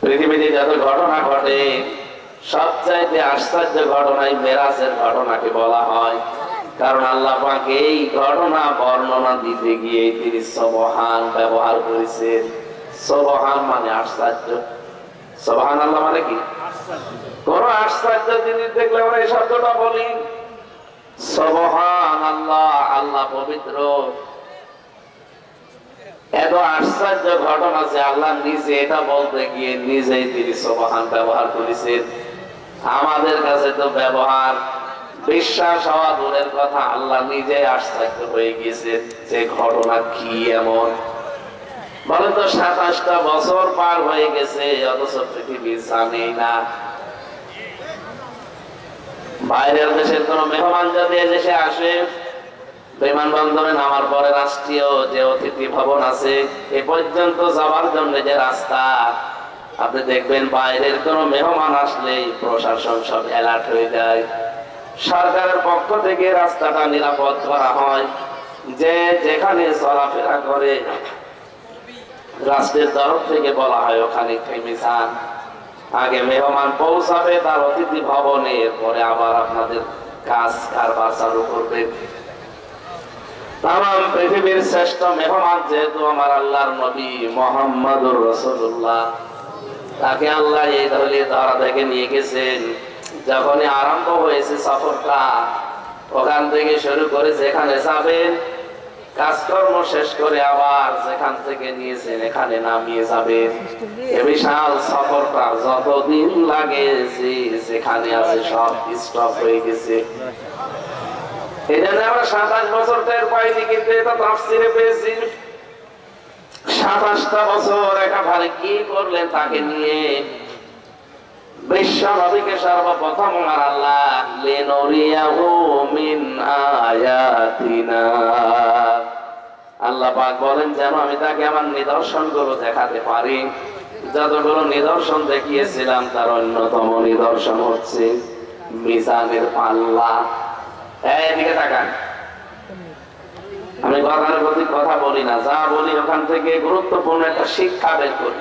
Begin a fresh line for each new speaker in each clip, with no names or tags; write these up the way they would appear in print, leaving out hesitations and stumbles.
পৃথিবীতে যত ঘটনা ঘটে সবচাইতে আশ্চর্য ঘটনাই মেরাজের ঘটনাকে বলা হয়। কারণ আল্লাহ পাক এই ঘটনা বর্ণনা দিতে গিয়ে তিনি সুবহান ব্যবহার করেছেন। সুবহান মানে আশ্চর্য। সুবহানাল্লাহ মানে কি? কোন আশ্চর্য জিনিস দেখলে আমরা এই শব্দটা বলি সুবহানাল্লাহ, আল্লাহ পবিত্র। এত আশ্চর্য ঘটনা যে আল্লাহ নিজে এটা বলতে গিয়ে নিজেই তিনি সুবহান ব্যবহার করেছেন। আমাদের কাছে তো ব্যবহার বিশ্বাস হওয়া দূরের কথা, আল্লাহ নিজে আশ্চর্য হয়ে গিয়েছেন যে ঘটনা কি এমন। বলেন তো 27টা বছর পার হয়ে গেছে অথচ পৃথিবী জানে না। বাইরের দেশের কোন মেহমান যদি দেশে আসে, বিমানবন্দরে নামার পরে রাষ্ট্রীয় যে অতিথি ভবন আছে এ পর্যন্ত যাওয়ার জন্য যে রাস্তা, আপনি দেখবেন বাইরের কোন মেহমান আসলেই প্রশাসন সব অ্যালার্ট হয়ে যায়। সরকারের পক্ষ থেকে রাস্তাটা নিরাপদ করা হয়, যে যেখানে চলাফেরা করে রাষ্ট্রের তরফ থেকে বলা হয় ওখানে থেমে যান। আগে মেহমান পৌঁছাবে তার অতিথি ভবনে, এরপরে আবার আপনাদের কাজ কারবার চালু করবে। তামাম পৃথিবীর শ্রেষ্ঠ মেহমান যেহেতু আমার আল্লাহর নবী মুহাম্মদুর রাসূলুল্লাহ, তাকে আল্লাহ এই ধরা থেকে নিয়ে গেছেন। যখনই আরম্ভ হয়েছে সফরটা, ওখান থেকে শুরু করে যেখানে যাবেন কাজকর্ম শেষ করে আবার যেখান থেকে নিয়েছেন এখানে নামিয়ে যাবেন। এ বিশাল সফরটা যতদিন লাগে যেখানে আছে সব স্টপ হয়ে গেছে। এই জন্য আমরা 27 বছর টের পাইনি, কিন্তু এটা তাফসিরে পেয়েছি। 27টা বছর একেবারে কি করলেন তাকে নিয়ে। বিশ্ব নবীকে সর্বপ্রথম আমার আল্লাহ লিনুরিয়াহু মিন আয়াতিনা, আল্লাহ পাক বলেন যেন আমি তাকে আমার নিদর্শনগুলো দেখাতে পারি। যতগুলো নিদর্শন দেখিয়েছিলাম তার অন্যতম নিদর্শন হচ্ছে মিজানের পাল্লা। এইদিকে তাকান, আমি কথার প্রতি কথা বলি না, যা বলি ওখান থেকে গুরুত্বপূর্ণ একটা শিক্ষা বের করি।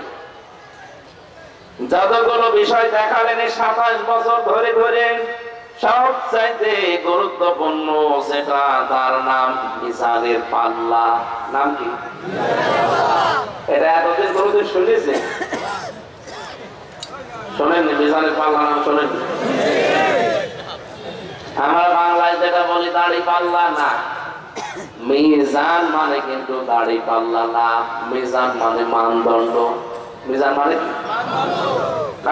যতগুলো বিষয় দেখালেন 27 বছর ধরে ধরে সবচাইতে গুরুত্বপূর্ণ সেটা তার নাম মিজানের পাল্লা। নাম কি? এটা এতদিন কোনদিন শুনেছেন? শোনেননি? মিজানের পাল্লা নাম শোনেন? আমরা বাংলায় যেটা বলি দাড়ি পাল্লা না, মিজান মানে কিন্তু দাড়ি পাল্লা না, মিজান মানে মানদণ্ড। মিজান মানে কি?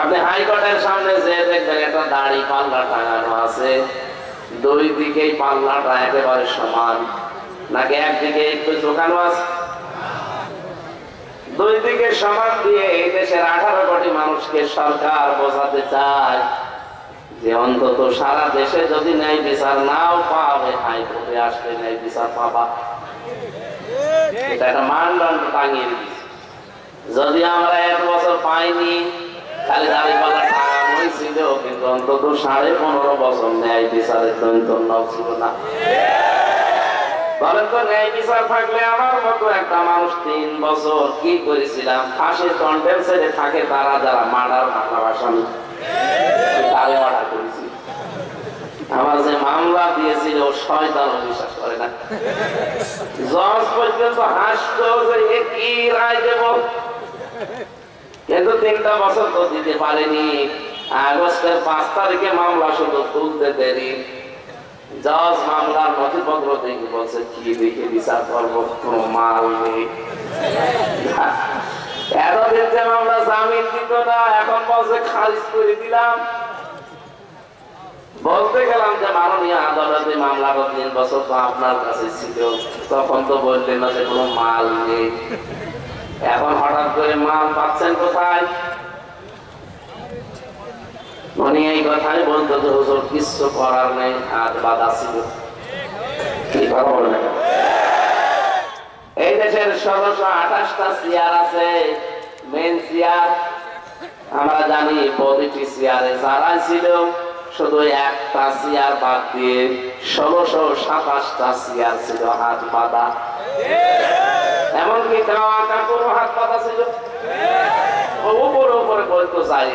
আপনি হাইকোর্টের সামনে যে দেখবেন একটা দাড়ি পাল্লা টাঙানো আছে, দুই দিকেই পাল্লাটা একেবারে সমান নাকি একদিকে একটু ঝোঁকানো আছে? দুই দিকে সমান দিয়ে এই দেশের 18 কোটি মানুষকে সরকার বোঝাতে চায় যে অন্তত সারা দেশে যদি ন্যায় বিচার নাও পাবে, হাইকোর্টে আসলে ন্যায় বিচার পাবা। এটা একটা মানদণ্ড টাঙিয়ে দিচ্ছে। যদি আমরা 1 বছর পাইনি, খালি দাড়ি পাল্লা টাঙানো হয়েছিল, কিন্তু অন্তত 15.5 বছর ন্যায় বিচারের দৈন্য ছিল না। বলেন তো, ন্যায় বিচার থাকলে আমার মতো একটা মানুষ 3 বছর কি করেছিলাম, ফাঁসির কন্টেম ছেড়ে থাকে তারা যারা মার্ডার মামলার আসামি, তারে অর্ডার করেছি। আমার যে মামলা দিয়েছিল শয়তানও বিশ্বাস করে না। জজ পর্যন্ত হাসতো যে কি রায় দেব, কিন্তু 3টা বছর তো দিতে পারেনি। আগস্টের 5 তারিখে মামলা শুধু তুলতে দেরি। জজ মামলার নথিপত্র দেখে বলছে কি দেখে বিচার করবো, কোন মাল নেই। এতদিন যে মামলা জামিন দিত না, এখন বলছে খারিজ করে দিলাম। বলতে গেলাম যে মাননীয় আদালতে মামলাটা 3 বছর তো আপনার কাছে ছিল, তখন তো বললেন না যে কোনো মাল নেই। এখন হঠাৎ করে মাল পাচ্ছেন কোথায়? উনি এই কথাই বলতো যে হুজুর কিছু করার নেই, হাত বাঁধা ছিল। কি কথা বলেন? এই দেশের 1628টা চেয়ার আছে, মেন চেয়ার। আমরা জানি প্রতিটি চেয়ারে যারা ছিল শুধু একটা চেয়ার বাদ দিয়ে 1627টা চেয়ার ছিল হাত বাঁধা। এমনকি কাপড় হাত বাঁধা ছিল। উপরে উপরে বলতো চাই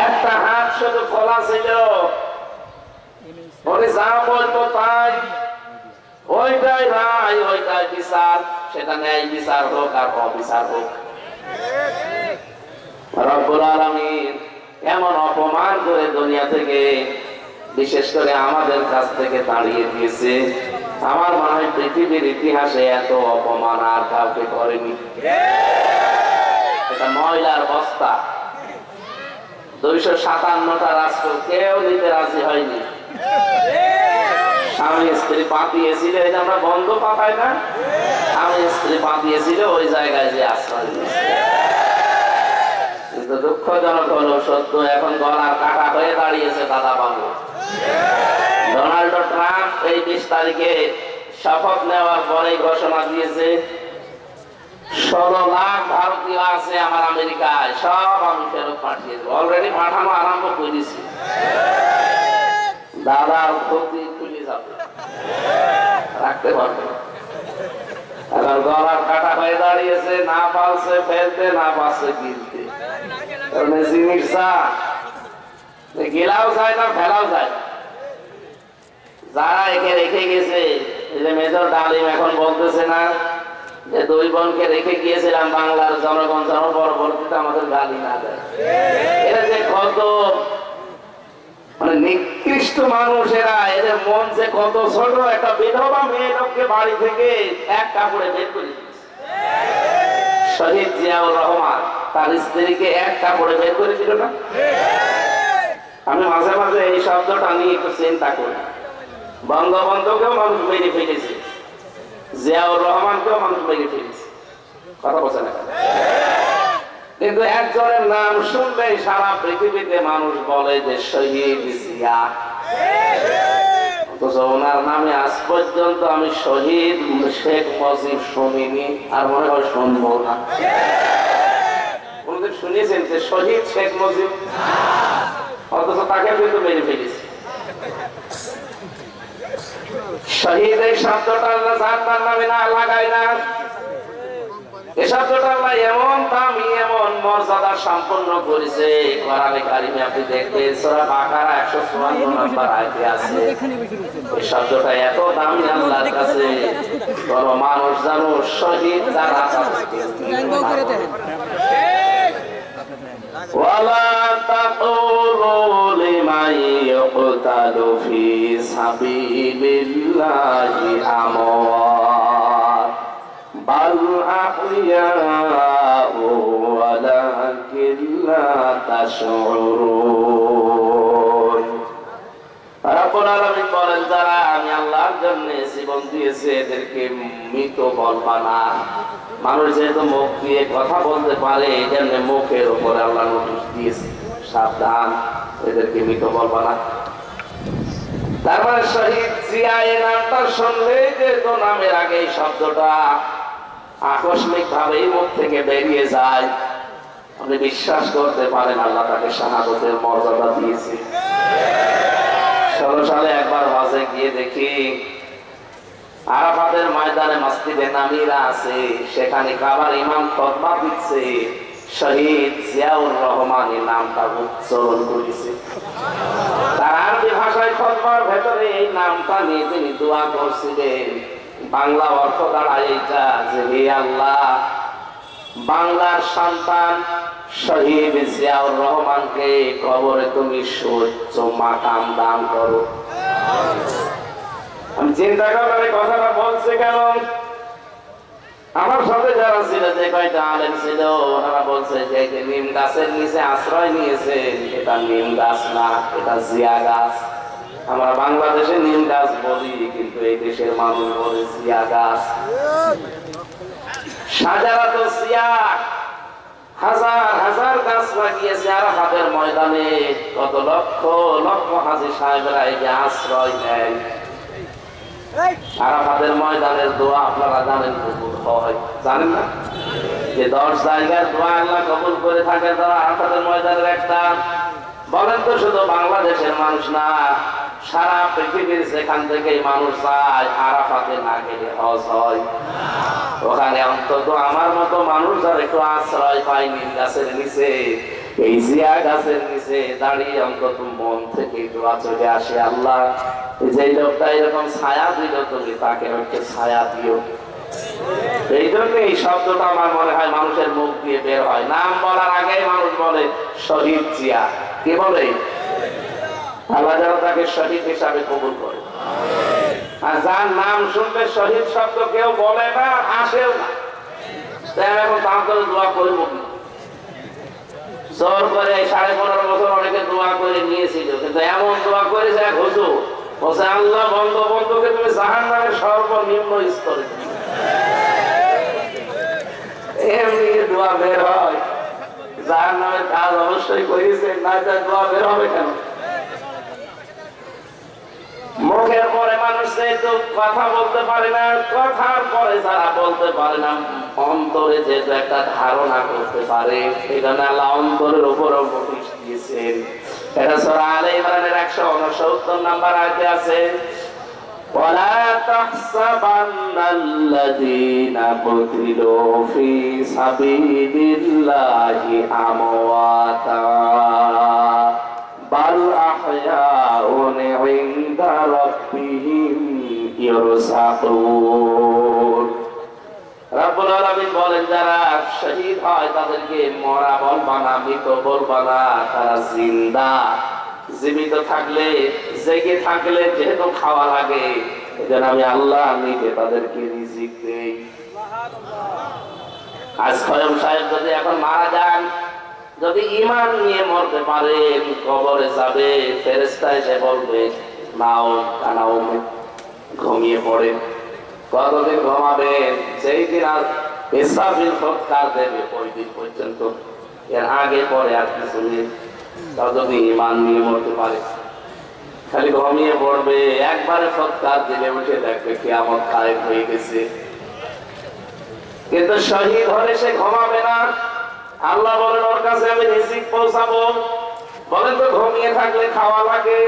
একটা হাত শুধু খোলা ছিল, উনি যা বলতো তাই, ওইটাই রায়, ওইটাই বিচার, সেটা ন্যায় বিচার হোক আর অবিচার হোক। রব্বুল আলামিন এমন অপমান করে দুনিয়া থেকে, বিশেষ করে আমাদের কাছ থেকে তাড়িয়ে দিয়েছে। আমার মনে হয় পৃথিবীর ইতিহাসে এত অপমান আর কাউকে করেনি। এটা ময়লার বস্তা, 257টা রাষ্ট্র কেউ নিতে রাজি হয়নি। স্বামী স্ত্রী পাতিয়েছিল, এই যে আমরা বন্ধ পাতাই না, স্বামী স্ত্রী পাতিয়েছিল ওই জায়গায় যে আশ্রয় নিয়েছে। কিন্তু দুঃখজনক হলো সত্য, এখন গলার কাটা হয়ে দাঁড়িয়েছে দাদা বাবু। ডোনাল্ড ট্রাম্প এই 20 তারিখে শপথ নেওয়ার পরে ঘোষণা দিয়েছে 16 লাখ ভারতীয় আছে আমার আমেরিকায়, সব আমি ফেরত পাঠিয়ে দেবো। অলরেডি পাঠানো আরম্ভ করেছি। দাদার ক্ষতি খুলে যাবে, রাখতে পারবে না। এখন গলার কাটা হয়ে দাঁড়িয়েছে, না পারছে ফেলতে, না পারছে কিনতে। জিনিস গেলাও যায় না, ফেলাও যায় না। যারা একে রেখে গেছে, মেজর ডালিম এখন বলতেছে না যে 2 বোনকে রেখে গিয়েছিলাম বাংলার জনগণ যেন পরবর্তীতে আমাদের গালি না দেয়। এরা যে কত মানে নিকৃষ্ট মানুষেরা, এদের মন যে কত ছোট। একটা বিধবা মেয়ে লোককে বাড়ি থেকে এক কাপড়ে বের করে দিয়েছে। শহীদ জিয়াউর রহমান তার স্ত্রীকে এক কাপড়ে বের করে দিল না। আমি মাঝে মাঝে এই শব্দটা নিয়ে একটু চিন্তা করি। বঙ্গবন্ধুকেও মানুষ মেরে ফেলেছে, জিয়াউর রহমানকেও মানুষ মেরে ফেলেছে, কথা বলছে না। কিন্তু একজনের নাম শুনলেই সারা পৃথিবীতে মানুষ বলে যে শহীদ জিয়া, অথচ ওনার নামে আজ পর্যন্ত আমি শহীদ শেখ মুজিব শুনিনি, আর মনে হয় শুনবো না। কোনদিন শুনিয়েছেন যে শহীদ শেখ মুজিব? অথচ তাকে কিন্তু মেরে ফেলেছে। শহীদ এই শব্দটা আল্লাহ তার নামে না লাগায় না। এই শব্দটা আল্লাহ এমন দামি, এমন মর্যাদা সম্পন্ন করেছে। কোরআনে কারিমে আপনি দেখবেন সূরা বাকারা 154 নম্বর আয়াতে আছে। এই শব্দটা এত দামি আল্লাহর কাছে, বড় মানুষ জানো শহীদ যারা আছে। ওয়ালা তাকুলু লিমান ইয়ুকতালু ফি সাবিলিল্লাহি আমওয়াত বাল আহইয়াউ ওয়ালাকিন লা তাশউরুন। রব্বুল আলামিন বলেন, যারা আমি আল্লাহর জন্য জীবন দিয়েছে এদেরকে মৃত বলবা না। মানুষ যেহেতু মুখ দিয়ে কথা বলতে পারে, এই জন্য মুখের উপরে আল্লাহ নোটিশ দিয়েছে, সাবধান, এদেরকে মৃত বলবা না। তারপরে শহীদ জিয়া এই নামটা শুনলেই যেহেতু নামের আগে এই শব্দটা আকস্মিক ভাবে মুখ থেকে বেরিয়ে যায়, আপনি বিশ্বাস করতে পারেন আল্লাহ তাকে শাহাদাতের মর্যাদা দিয়েছে। 16 সালে একবার হজে গিয়ে দেখি আরাফাতের ময়দানে মসজিদে নামিরা আছে, সেখানে কাবার ইমাম খুতবা দিচ্ছে, শহীদ জিয়াউর রহমানের নামটা উচ্চারণ করেছে। তার আরবি ভাষায় খুতবার ভেতরে এই নামটা নিয়ে তিনি দোয়া করছিলেন। বাংলা অর্থ দাঁড়ায় এইটা যে, হে আল্লাহ, বাংলার সন্তান শহীদ জিয়াউর রহমানকে কবরে তুমি সুউচ্চ মাকাম দান করো। আমি চিন্তা করলাম কথাটা বলছে কেন। আমার সাথে যারা ছিল, যে কয়টা আলেম ছিল, ওনারা বলছে যে নিম গাছের নিচে আশ্রয় নিয়েছে, এটা নিম গাছ না, এটা জিয়া গাছ। আমরা বাংলাদেশে নিম গাছ বলি, কিন্তু এই দেশের মানুষ বলে জিয়া গাছ। সাজারাত জিয়া, হাজার হাজার গাছ লাগিয়েছে আরাফাতের ময়দানে। কত লক্ষ লক্ষ হাজী সাহেবরা এই যে আশ্রয় নেয়। আরাফাতের ময়দানের দোয়া আপনারা জানেন কবুল হয়, জানেন না? যে 10 জায়গার দোয়া আল্লাহ কবুল করে থাকে, তারা আরাফাতের ময়দানের একটা। বলেন তো, শুধু বাংলাদেশের মানুষ না, সারা পৃথিবীর যেখান থেকে মানুষ যায় আরাফাতে না গেলে হজ হয়। ওখানে অন্তত আমার মতো মানুষ যারা একটু আশ্রয় পায় নিম গাছের নিচে, এই জিয়া গাছের নিচে দাঁড়িয়ে অন্তত মন থেকে দোয়া চলে আসে, আল্লাহ যে লোকটা এরকম ছায়া দিল তুমি তাকে একটু ছায়া দিও। এই জন্য এই শব্দটা আমার মনে হয় মানুষের মুখ দিয়ে বের হয়। নাম বলার আগেই মানুষ বলে শহীদ জিয়া। কি বলে? আল্লাহ যেন তাকে শহীদ হিসাবে কবুল করে। আর যার নাম শুনলে শহীদ শব্দ কেউ বলে না, আসেও না, এখন তার করে দোয়া করব কি? জোর করে 15.5 বছর অনেকে দোয়া করে নিয়েছিল, কিন্তু এমন দোয়া করে যায় হুজুর বলছে আল্লাহ বঙ্গবন্ধুকে তুমি জাহান্নামের সর্বনিম্ন স্তরে দিও। এমনি দোয়া বের হয়, জাহান্নামের কাজ অবশ্যই করেছে, না তার দোয়া বের হবে কেন? মুখের পরে মানুষ যেহেতু কথা বলতে পারে না, কথার পরে যারা বলতে পারে না, অন্তরে যেহেতু একটা ধারণা করতে পারে, এই জন্য আল্লাহ অন্তরের উপরও নোটিশ দিয়েছেন। এটা সূরা আলে ইমরানের 169 নম্বর আয়াতে আছে, ওয়ালা তাহসাবান্নাল্লাযীনা কুতিলু ফী সাবিলিল্লাহি আমওয়াতা বাল আহয়াউন ইনদা রাব্বিহিম ইরসাকুন। রব্বুল আলামিন বলেন যারা শহীদ হয় তাদেরকে মরা বলবা না, মৃত বলবা না, তারা জিন্দা। জীবিত থাকলে, জেগে থাকলে যেহেতু খাওয়া লাগে, এজন্য আমি আল্লাহ নিজে তাদেরকে রিজিক দেই। আজ খয়ম সাহেব যদি এখন মারা যান, যদি ঈমান নিয়ে মরতে পারেন, কবরে যাবে, ফেরেশতা এসে বলবে নাও কানাও, ঘুমিয়ে পড়েন। কতদিন ঘুমাবেন? যেই দিন আর ইসরাফিল ফটকার দেবে ওই দিন পর্যন্ত, এর আগে পরে আর কিছু নেই। তাও যদি ঈমান নিয়ে মরতে পারে, খালি ঘুমিয়ে পড়বে, একবারে ফটকার দিলে উঠে দেখবে কিয়ামত কায়েম হয়ে গেছে। কিন্তু শহীদ হলে সে ঘুমাবে না। আল্লাহ বলেন ওর কাছে আমি রিজিক পৌঁছাবো। বলেন তো ঘুমিয়ে থাকলে খাওয়া লাগে,